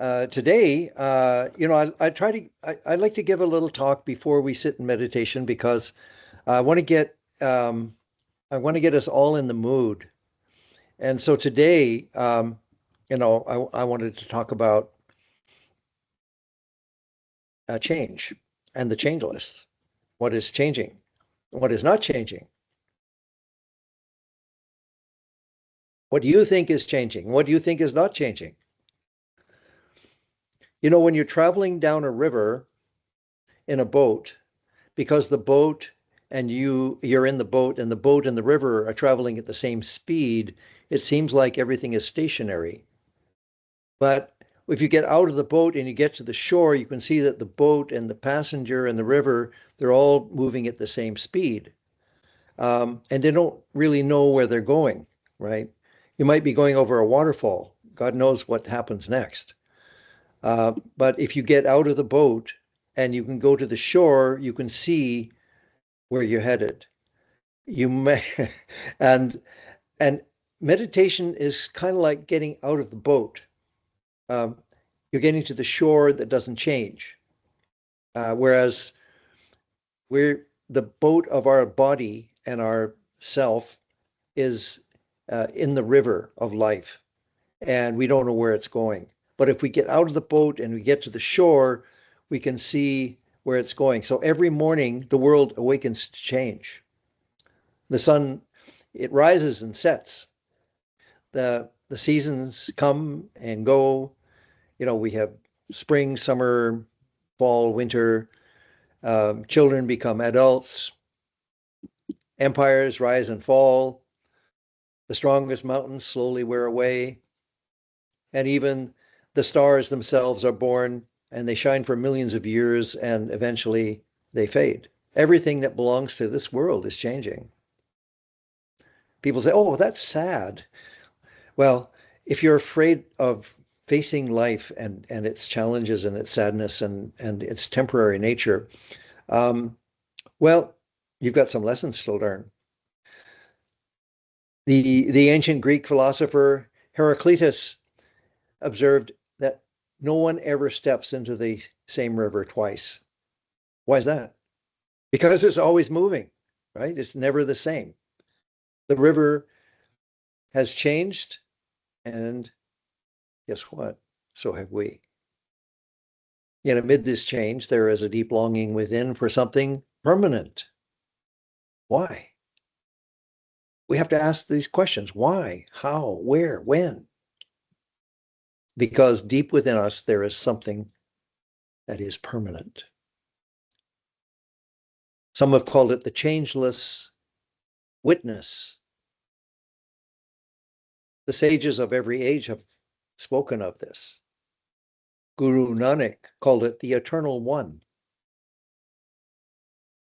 Today, I try to, I like to give a little talk before we sit in meditation because I want to get, I want to get us all in the mood. And so today, I wanted to talk about change and the changeless. What is changing? What is not changing? What do you think is changing? What do you think is not changing? When you're traveling down a river in a boat, because the boat and you're in the boat and the boat and the river are traveling at the same speed, it seems like everything is stationary. But if you get out of the boat and you get to the shore, you can see that the boat and the passenger and the river, they're all moving at the same speed. And they don't really know where they're going, right? You might be going over a waterfall. God knows what happens next. But if you get out of the boat and you can go to the shore, you can see where you're headed. You may, and and meditation is kind of like getting out of the boat. Um, you're getting to the shore that doesn't change, whereas we're the boat of our body and our self is in the river of life, and we don't know where it's going. But if we get out of the boat and we get to the shore, we can see where it's going. So every morning, the world awakens to change. The sun, it rises and sets. The seasons come and go. We have spring, summer, fall, winter. Children become adults. Empires rise and fall. The strongest mountains slowly wear away. And even the stars themselves are born and they shine for millions of years and eventually they fade. Everything that belongs to this world is changing. People say, oh, that's sad. Well, if you're afraid of facing life and its challenges and its sadness and its temporary nature, um, well, you've got some lessons to learn. The ancient Greek philosopher Heraclitus observed that no one ever steps into the same river twice. Why is that? Because it's always moving, right? It's never the same. The river has changed, and guess what? So have we. Yet amid this change, there is a deep longing within for something permanent. Why? We have to ask these questions. Why? How? Where? When? Because deep within us, there is something that is permanent. Some have called it the changeless witness. The sages of every age have spoken of this. Guru Nanak called it the eternal one.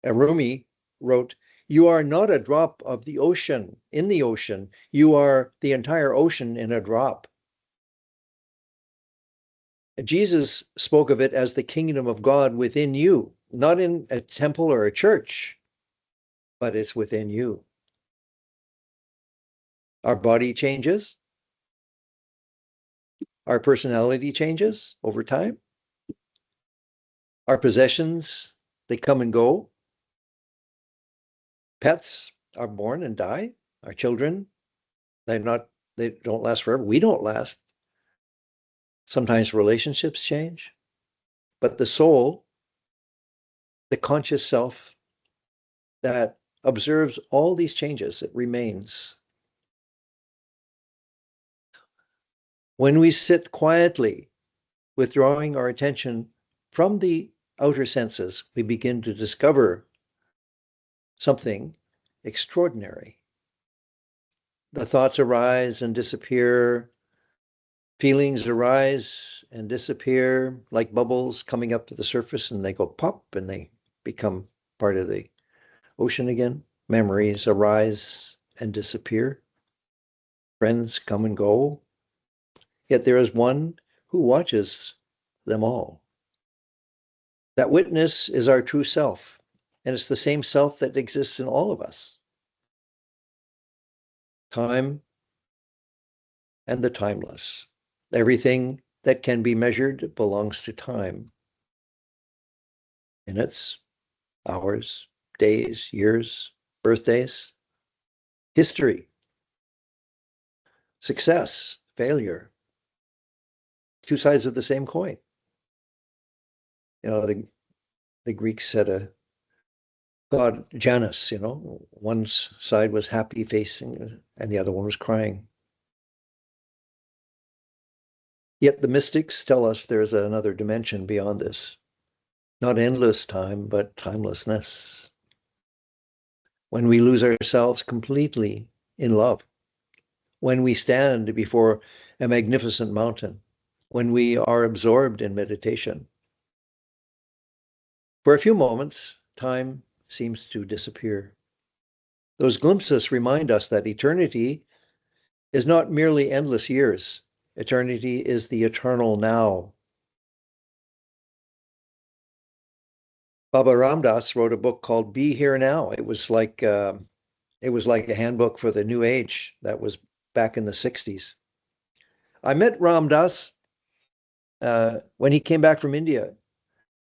Rumi wrote, "You are not a drop of the ocean in the ocean. You are the entire ocean in a drop." Jesus spoke of it as the kingdom of God within you, not in a temple or a church, but it's within you. Our body changes. Our personality changes over time. Our possessions, they come and go. Pets are born and die. Our children, they don't last forever. We don't last. Sometimes relationships change. But the soul, the conscious self that observes all these changes, it remains. When we sit quietly, withdrawing our attention from the outer senses, we begin to discover something extraordinary. The thoughts arise and disappear. Feelings arise and disappear like bubbles coming up to the surface, and they go pop and they become part of the ocean again. Memories arise and disappear. Friends come and go. Yet there is one who watches them all. That witness is our true self, and it's the same self that exists in all of us. Time and the timeless. Everything that can be measured belongs to time. Minutes, hours, days, years, birthdays, history, success, failure, two sides of the same coin. The Greeks had a god Janus, one side was happy facing and the other one was crying. Yet the mystics tell us there's another dimension beyond this. Not endless time, but timelessness. When we lose ourselves completely in love, when we stand before a magnificent mountain, when we are absorbed in meditation. For a few moments, time seems to disappear. Those glimpses remind us that eternity is not merely endless years. Eternity is the eternal now. Baba Ram Dass wrote a book called Be Here Now. It was like a handbook for the new age. That was back in the 60s. I met Ram Dass when he came back from India.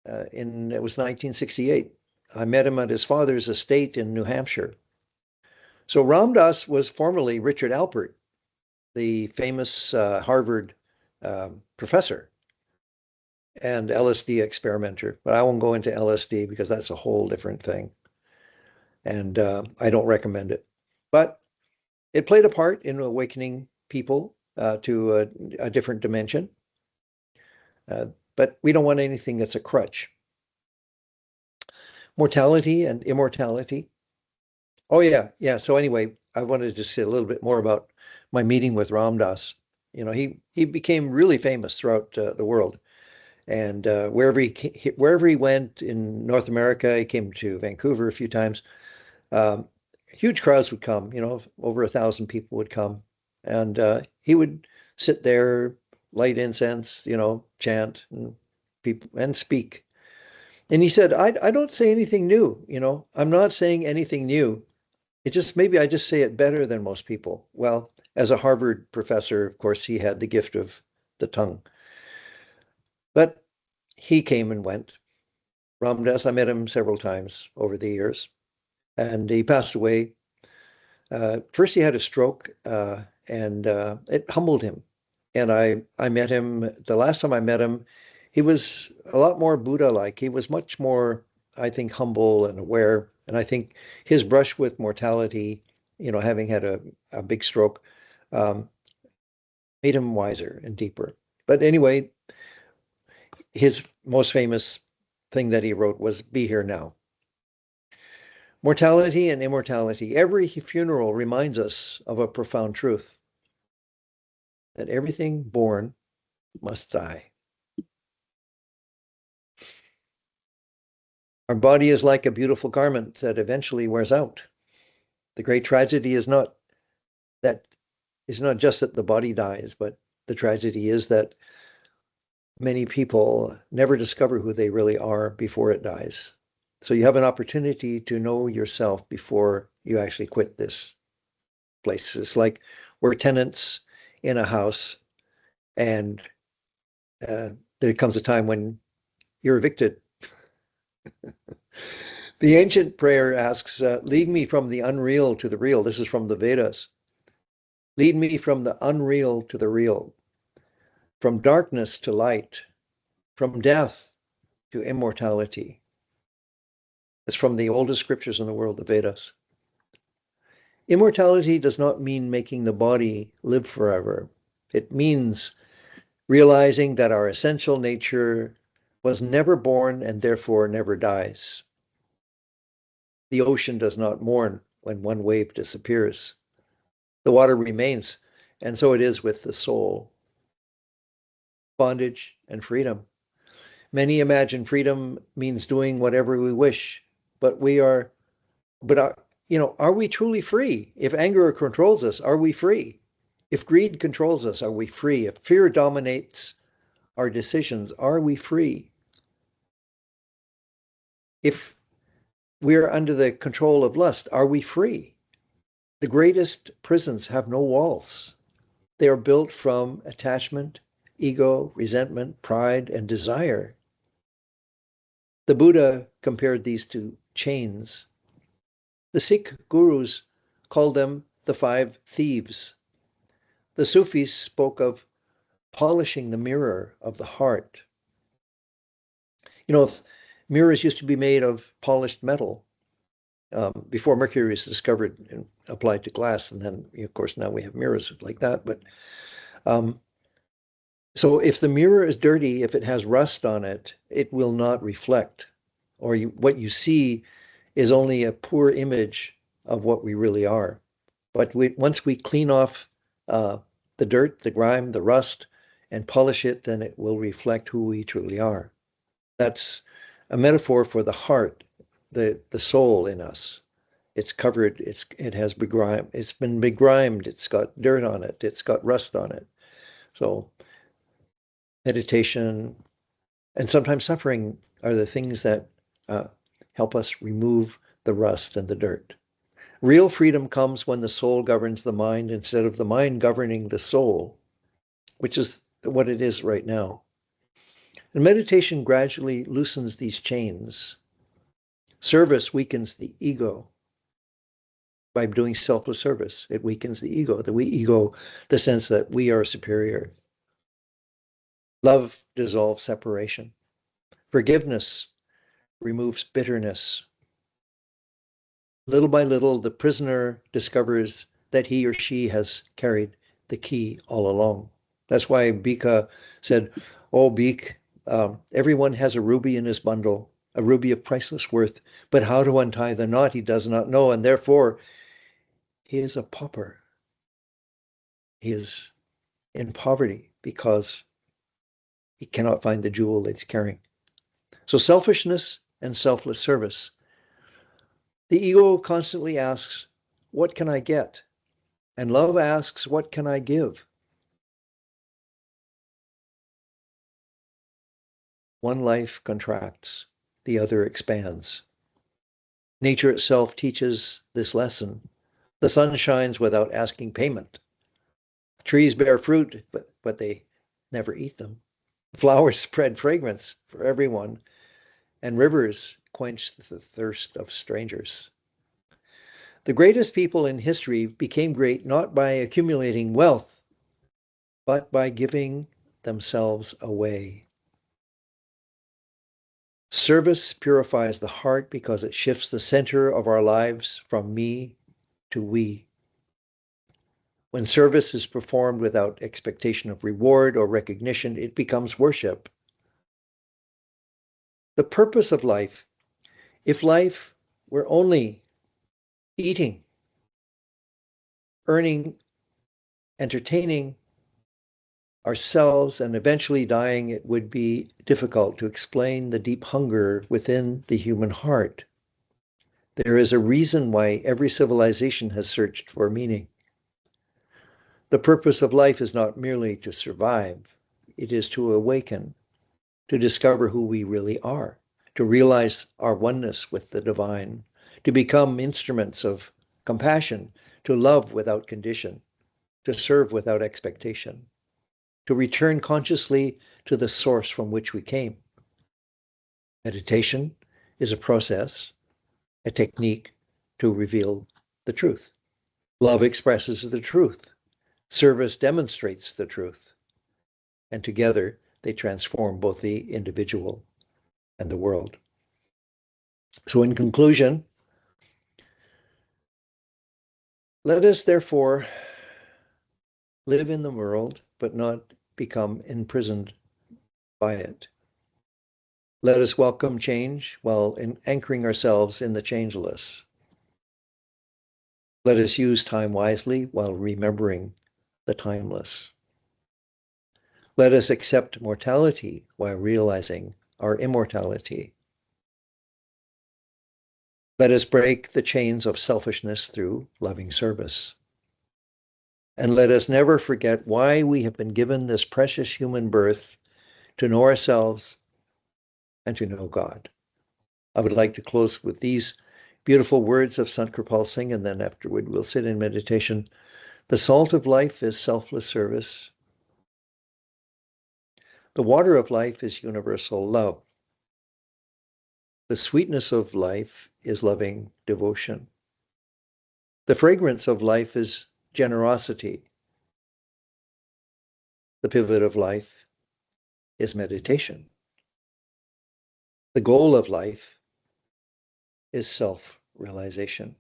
It was 1968. I met him at his father's estate in New Hampshire. So Ram Dass was formerly Richard Alpert, the famous Harvard professor and LSD experimenter. But I won't go into LSD because that's a whole different thing. And I don't recommend it. But it played a part in awakening people to a different dimension. But we don't want anything that's a crutch. Mortality and immortality. Oh, yeah. So anyway, I wanted to say a little bit more about my meeting with Ram Dass. He became really famous throughout the world. And wherever he went in North America, he came to Vancouver a few times. Huge crowds would come, over 1,000 people would come. And he would sit there, light incense, chant and speak. And he said, I don't say anything new, I'm not saying anything new. Maybe I just say it better than most people. Well, as a Harvard professor, of course, he had the gift of the tongue. But he came and went. Ram Dass, I met him several times over the years, and he passed away. First, he had a stroke, and it humbled him. And I met him, the last time I met him, he was a lot more Buddha-like. He was much more, I think, humble and aware. And I think his brush with mortality, having had a big stroke, made him wiser and deeper. But anyway, his most famous thing that he wrote was Be Here Now. Mortality and immortality. Every funeral reminds us of a profound truth, that everything born must die. Our body is like a beautiful garment that eventually wears out. The great tragedy is not just that the body dies, but the tragedy is that many people never discover who they really are before it dies. So you have an opportunity to know yourself before you actually quit this place. It's like we're tenants in a house, and there comes a time when you're evicted. The ancient prayer asks, lead me from the unreal to the real. This is from the Vedas. Lead me from the unreal to the real, from darkness to light, from death to immortality. It's from the oldest scriptures in the world, the Vedas. Immortality does not mean making the body live forever. It means realizing that our essential nature was never born and therefore never dies. The ocean does not mourn when one wave disappears. The water remains, and so it is with the soul. Bondage and freedom. Many imagine freedom means doing whatever we wish, but are we truly free? If anger controls us, are we free? If greed controls us, are we free? If fear dominates our decisions, are we free? If we are under the control of lust, are we free? The greatest prisons have no walls. They are built from attachment ego, resentment, pride, and desire. The Buddha compared these to chains. The Sikh gurus called them the 5 thieves. The Sufis spoke of polishing the mirror of the heart. If mirrors used to be made of polished metal before mercury was discovered and applied to glass, and then, of course, now we have mirrors like that. But so if the mirror is dirty, if it has rust on it, it will not reflect, or what you see is only a poor image of what we really are. But once we clean off the dirt, the grime, the rust, and polish it, then it will reflect who we truly are. That's a metaphor for the heart, the soul in us. It's covered, it has begrimed, it's been begrimed, it's got dirt on it, it's got rust on it. So meditation and sometimes suffering are the things that help us remove the rust and the dirt. Real freedom comes when the soul governs the mind instead of the mind governing the soul, which is what it is right now. And meditation gradually loosens these chains. Service weakens the ego. By doing selfless service, it weakens the ego, the sense that we are superior. Love dissolves separation. Forgiveness removes bitterness. Little by little, the prisoner discovers that he or she has carried the key all along. That's why Bika said, "Oh, Beak, everyone has a ruby in his bundle, a ruby of priceless worth, but how to untie the knot he does not know, and therefore he is a pauper. He is in poverty because he cannot find the jewel that he's carrying." So selfishness and selfless service. The ego constantly asks, what can I get? And love asks, what can I give? One life contracts, the other expands. Nature itself teaches this lesson. The sun shines without asking payment. Trees bear fruit, but they never eat them. Flowers spread fragrance for everyone, and rivers quench the thirst of strangers. The greatest people in history became great not by accumulating wealth, but by giving themselves away. Service purifies the heart because it shifts the center of our lives from me to we. When service is performed without expectation of reward or recognition, it becomes worship. The purpose of life, if life were only eating, earning, entertaining ourselves, and eventually dying, it would be difficult to explain the deep hunger within the human heart. There is a reason why every civilization has searched for meaning. The purpose of life is not merely to survive, it is to awaken, to discover who we really are, to realize our oneness with the divine, to become instruments of compassion, to love without condition, to serve without expectation, to return consciously to the source from which we came. Meditation is a process, a technique to reveal the truth. Love expresses the truth. Service demonstrates the truth. And together they transform both the individual and the world. So in conclusion, let us therefore live in the world, but not become imprisoned by it. Let us welcome change while anchoring ourselves in the changeless. Let us use time wisely while remembering the timeless. Let us accept mortality while realizing our immortality. Let us break the chains of selfishness through loving service. And let us never forget why we have been given this precious human birth, to know ourselves and to know God. I would like to close with these beautiful words of Sant Kirpal Singh, and then afterward we'll sit in meditation. The salt of life is selfless service. The water of life is universal love. The sweetness of life is loving devotion. The fragrance of life is generosity. The pivot of life is meditation. The goal of life is self-realization.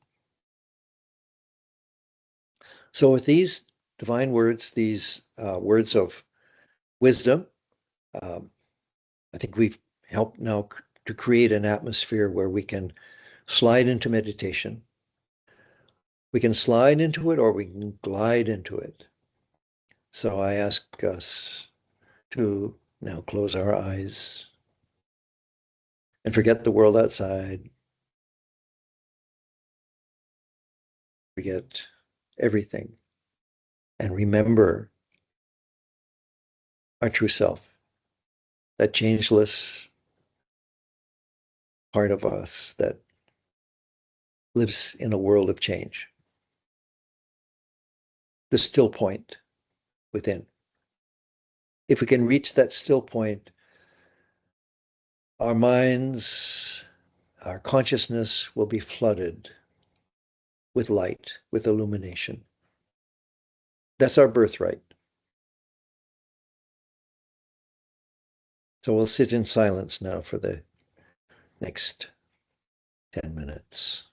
So with these divine words, these words of wisdom, um, I think we've helped now to create an atmosphere where we can slide into meditation. We can slide into it or we can glide into it. So I ask us to now close our eyes and forget the world outside, forget everything, and remember our true self, that changeless part of us that lives in a world of change, the still point within. If we can reach that still point, our minds, our consciousness will be flooded with light, with illumination. That's our birthright. So we'll sit in silence now for the next 10 minutes.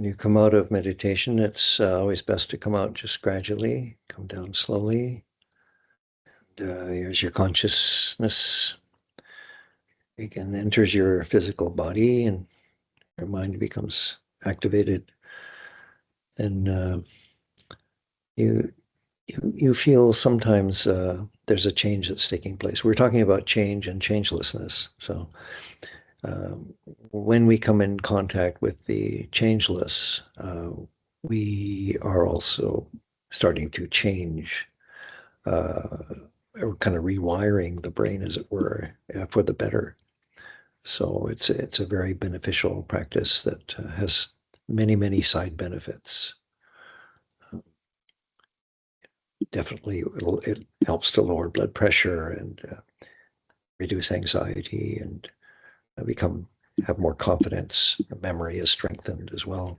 When you come out of meditation, it's always best to come out just gradually, come down slowly. And here's your consciousness. Again, enters your physical body and your mind becomes activated. And you feel sometimes there's a change that's taking place. We're talking about change and changelessness. So when we come in contact with the changeless, we are also starting to change, or kind of rewiring the brain, as it were, for the better. So it's a very beneficial practice that has many side benefits. Definitely, it helps to lower blood pressure and reduce anxiety and have more confidence. Memory is strengthened as well.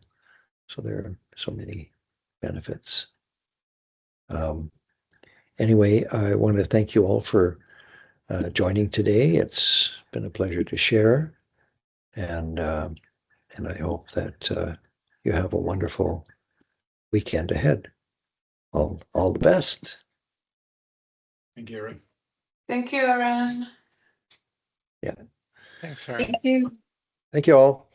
So there are so many benefits. Anyway, I want to thank you all for joining today. It's been a pleasure to share, and I hope that you have a wonderful weekend ahead. All the best. Thank you, Arran. Thank you, Arran. Yeah. Thanks, Arran. Thank you. Thank you all.